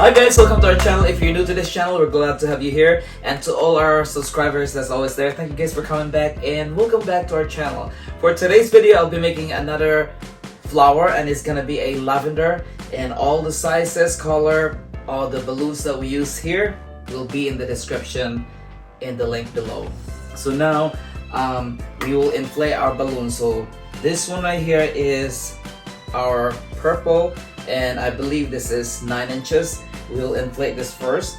Hi guys, welcome to our channel. If you're new to this channel, we're glad to have you here. And to all our subscribers that's always there, thank you guys for coming back and welcome back to our channel. For today's video, I'll be making another flower and it's gonna be a lavender. And all the sizes, color, all the balloons that we use here will be in the description in the link below. So now we will inflate our balloon. So this one right here is our purple, and I believe this is 9 inches. We'll inflate this first.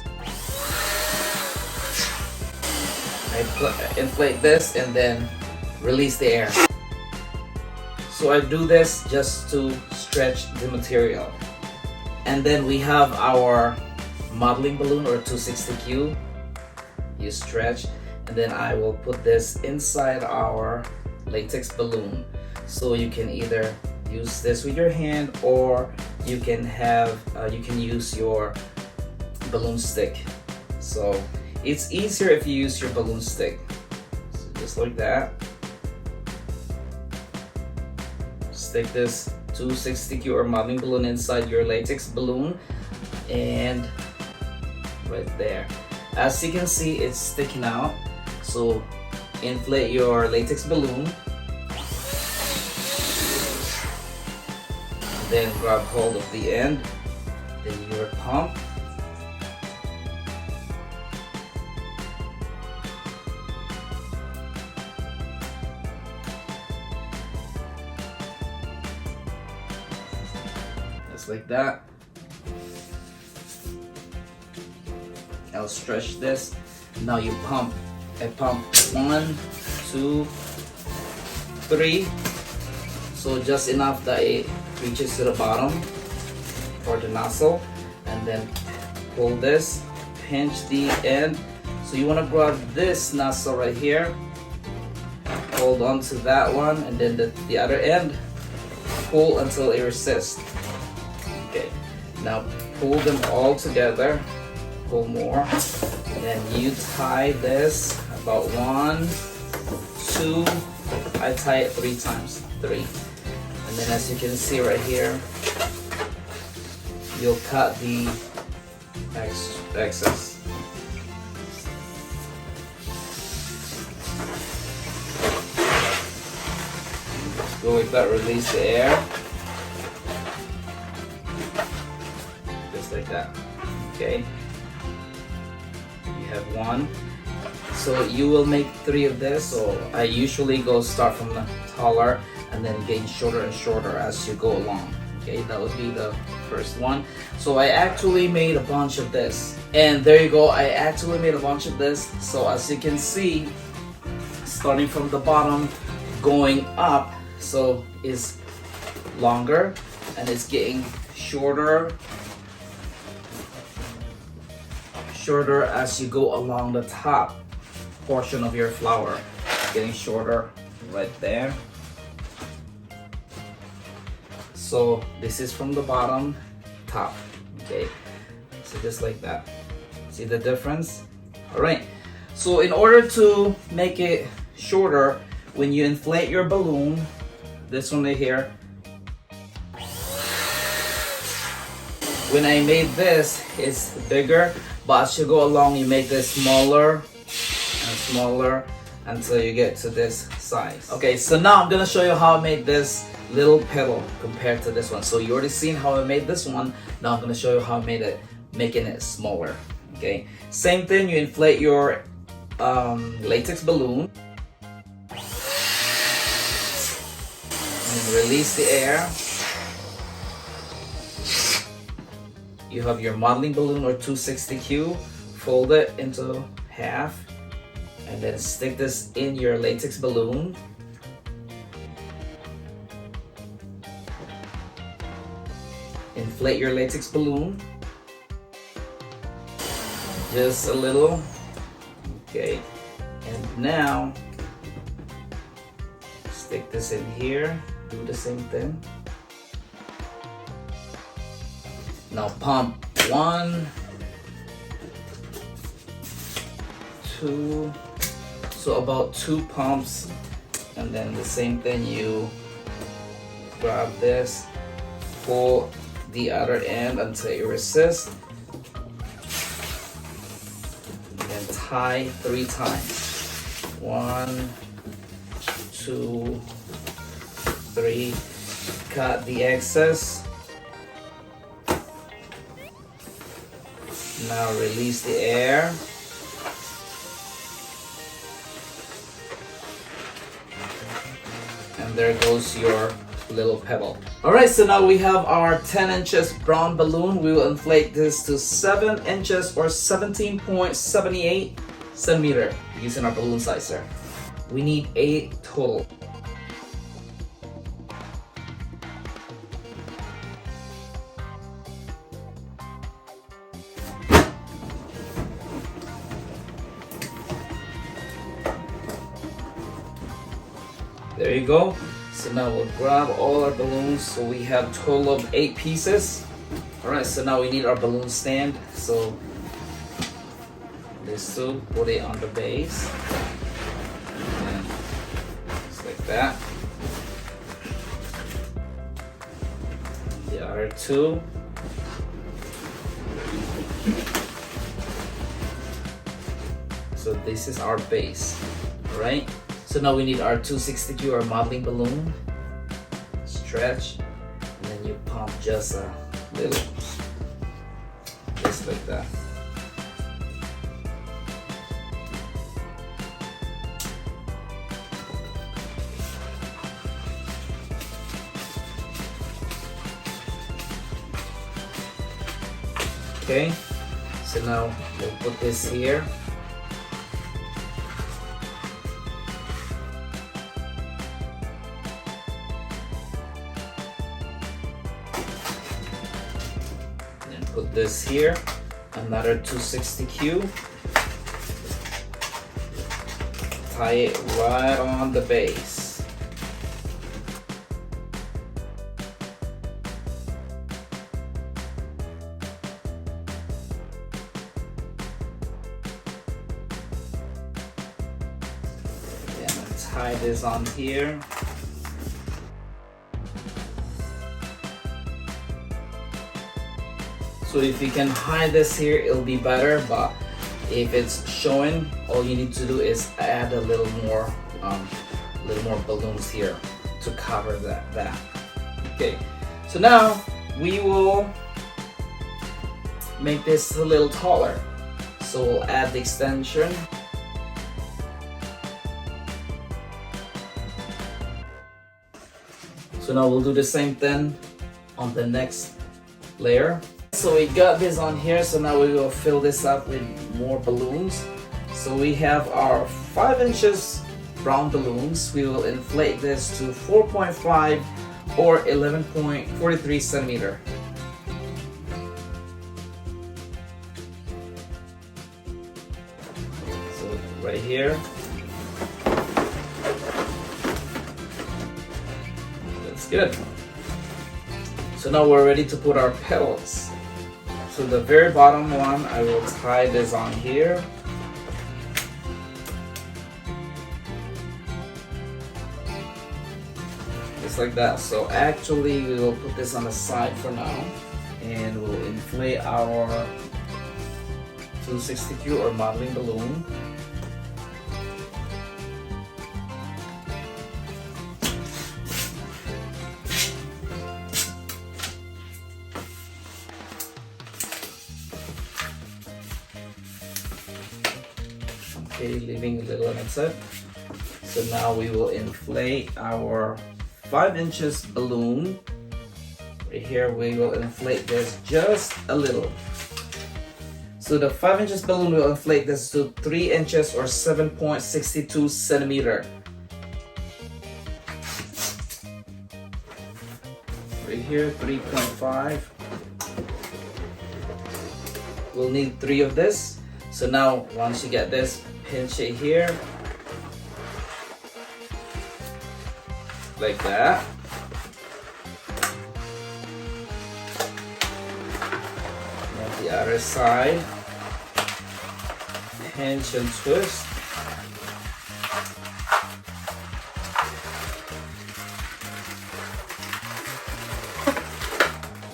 I inflate this and then release the air. So I do this just to stretch the material. And then we have our modeling balloon or 260Q. You stretch, and then I will put this inside our latex balloon. So you can either use this with your hand, or you can have you can use your balloon stick. So it's easier if you use your balloon stick. So just like that. Stick this 260Q or modeling balloon inside your latex balloon, and right there. As you can see, it's sticking out. So inflate your latex balloon. Then grab hold of the end, then your pump. Just like that. I'll stretch this. Now you pump. I pump 1, 2, 3. So just enough that it reaches to the bottom for the nozzle, and then pull this, pinch the end. So you want to grab this nozzle right here, hold on to that one, and then the other end, pull until it resists. Okay, now pull them all together, pull more, and then you tie this about 1, 2, I tie it 3 times, 3. And then as you can see right here, you'll cut the excess. Just go like that, release the air. Just like that. Okay. You have 1. So you will make 3 of this. So I usually start from the taller and then getting shorter and shorter as you go along. Okay, that would be the first one. So I actually made a bunch of this, and there you go, I actually made a bunch of this. So as you can see, starting from the bottom going up, so it's longer and it's getting shorter as you go along the top portion of your flower. It's getting shorter right there. So this is from the bottom, top, okay? So just like that. See the difference? All right, so in order to make it shorter, when you inflate your balloon, this one right here, when I made this, it's bigger, but as you go along, you make this smaller and smaller until you get to this size. Okay, so now I'm gonna show you how I made this little petal compared to this one. So you already seen how I made this one. Now I'm gonna show you how I made it, making it smaller. Okay, same thing. You inflate your latex balloon and release the air. You have your modeling balloon or 260Q. Fold it into half, and then stick this in your latex balloon. Inflate your latex balloon just a little. Okay, and now stick this in here, do the same thing. Now pump 1, 2, so about 2 pumps, and then the same thing, you grab this, pull the other end until it resists. tie 3 times. 1, 2, 3. Cut the excess. Now release the air. And there goes your little petal. Alright, so now we have our 10 inches brown balloon. We will inflate this to 7 inches or 17.78 centimeter using our balloon sizer. We need 8 total. There you go. So now we'll grab all our balloons. So we have a total of 8 pieces. Alright, so now we need our balloon stand. So this two, put it on the base. And just like that. The other two. So this is our base. Alright? So now we need our 262 or modeling balloon. Stretch, and then you pump just a little, just like that. Okay, so now we'll put this here. Put this here, another 260Q. Tie it right on the base. And tie this on here. So if you can hide this here, it'll be better, but if it's showing, all you need to do is add a little more balloons here to cover that. Okay, so now we will make this a little taller. So we'll add the extension. So now we'll do the same thing on the next layer. So we got this on here, so now we will fill this up with more balloons. So we have our 5 inches brown balloons. We will inflate this to 4.5 or 11.43 centimeter. So right here. That's good. So now we're ready to put our petals. So the very bottom one, I will tie this on here. Just like that. So actually we will put this on the side for now. And we'll inflate our 260Q or modeling balloon. Okay, leaving a little on its side. So now we will inflate our 5 inches balloon. Right here we will inflate this just a little. So the 5 inches balloon will inflate this to 3 inches or 7.62 centimeter. Right here, 3.5. We'll need 3 of this. So now once you get this, pinch it here like that. And the other side, pinch and twist.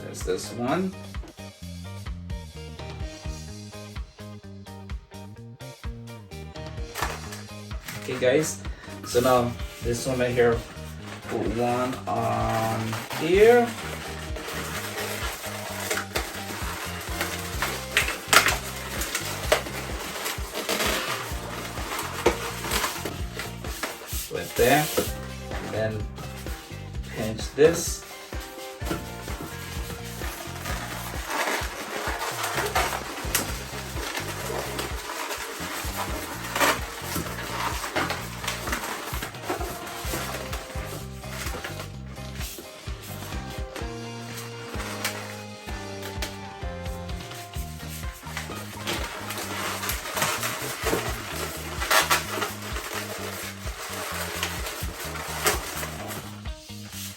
There's this one. guys. So now this one right here, put one on here. Right there. And then pinch this.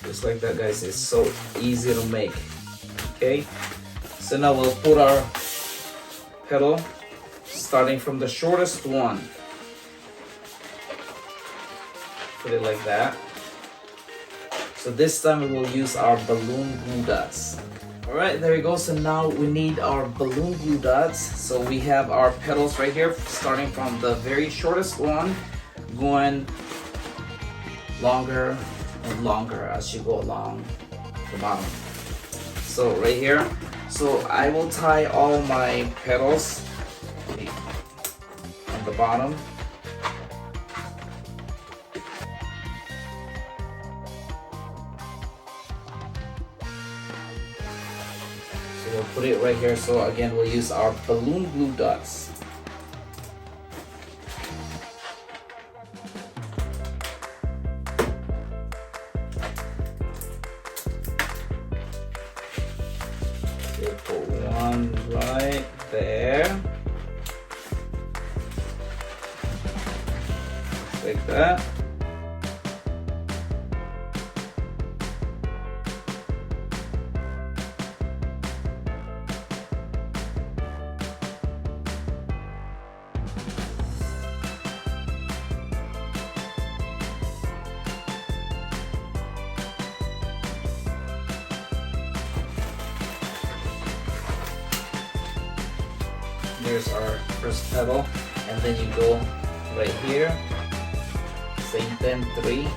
Just like that, guys. It's so easy to make. Okay, so now we'll put our petal starting from the shortest one. Put it like that. So this time we will use our balloon glue dots. Alright, there we go. So now we need our balloon glue dots. So we have our petals right here, starting from the very shortest one, going longer and longer as you go along the bottom. So right here, so I will tie all my petals on the bottom. So we'll put it right here. So again, we'll use our balloon glue dots. Put one right there, like that. Here's our first petal, and then you go right here, same thing, 3.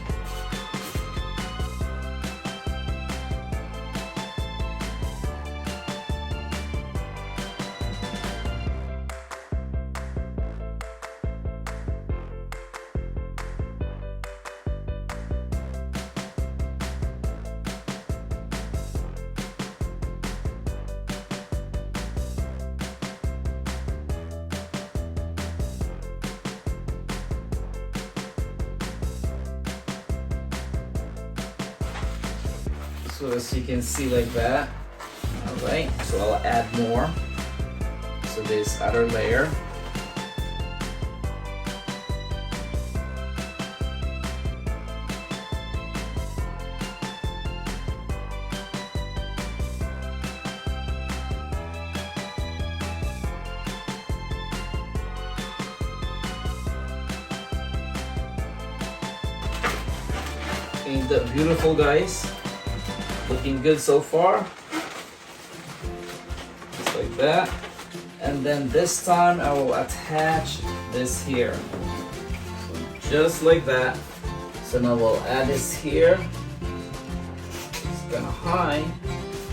So as you can see, like that. Alright, so I'll add more. So this other layer. Ain't that beautiful, guys? Looking good so far. Just like that. And then this time I will attach this here. So just like that. So now we'll add this here. It's kind of high.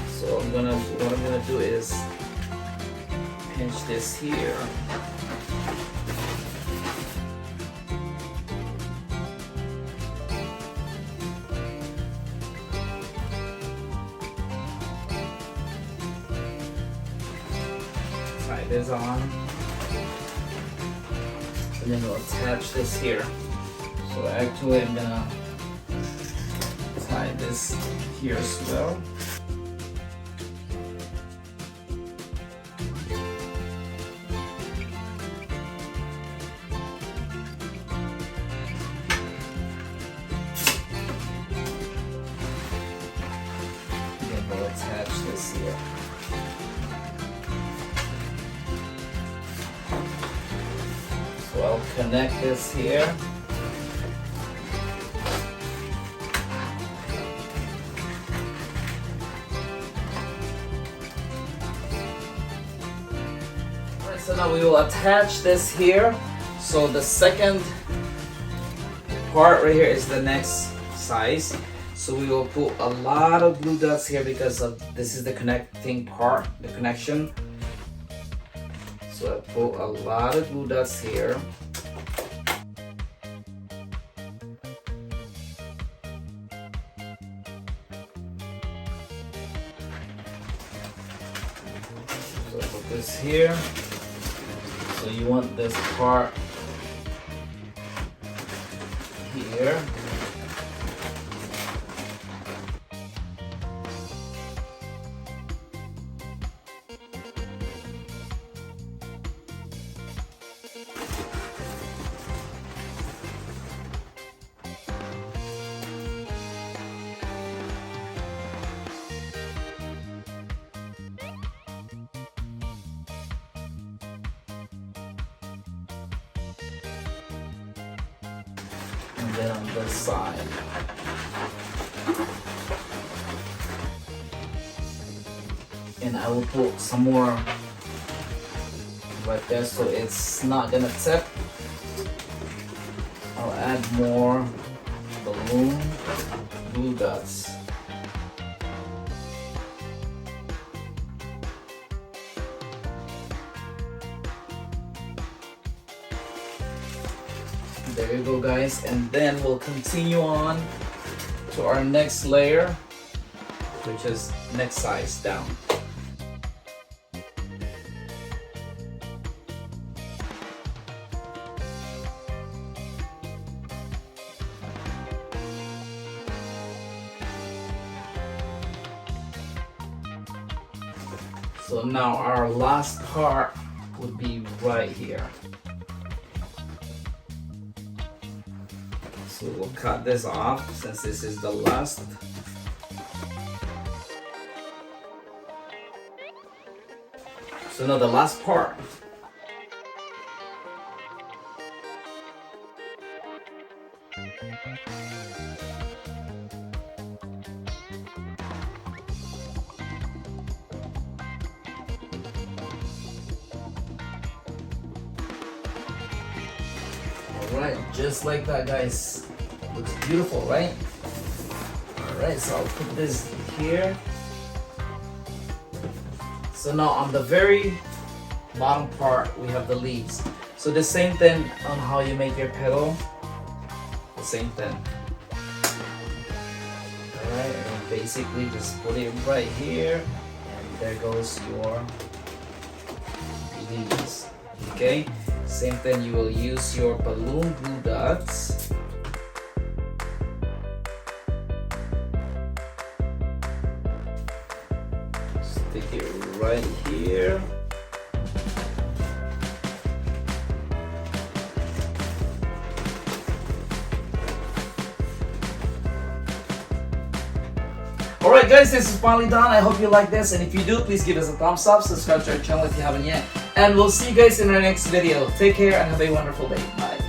So what I'm gonna do is pinch this here. Tie this on, and then we'll attach this here. So actually I'm gonna tie this here as well. Then we'll attach this here. So I'll connect this here. Alright, so now we will attach this here. So the second part right here is the next size. So we will put a lot of glue dots here because of this is the connecting part, the connection. So I put a lot of glue dots here. So I put this here. So you want this part here. And then on this side. And I will put some more right there so it's not gonna tip. I'll add more balloon glue dots. There you go, guys, and then we'll continue on to our next layer, which is next size down. So now our last part would be right here. So we'll cut this off since this is the last. So now the last part. Alright, just like that, guys. Looks beautiful, right? Alright, so I'll put this here. So now on the very bottom part, we have the leaves. So the same thing on how you make your petal. The same thing. Alright, and basically just put it right here. And there goes your leaves. Okay? Same thing, you will use your balloon glue dots. Stick it right here. Alright guys, this is finally done. I hope you like this, and if you do, please give us a thumbs up, subscribe to our channel if you haven't yet, and we'll see you guys in our next video. Take care and have a wonderful day. Bye.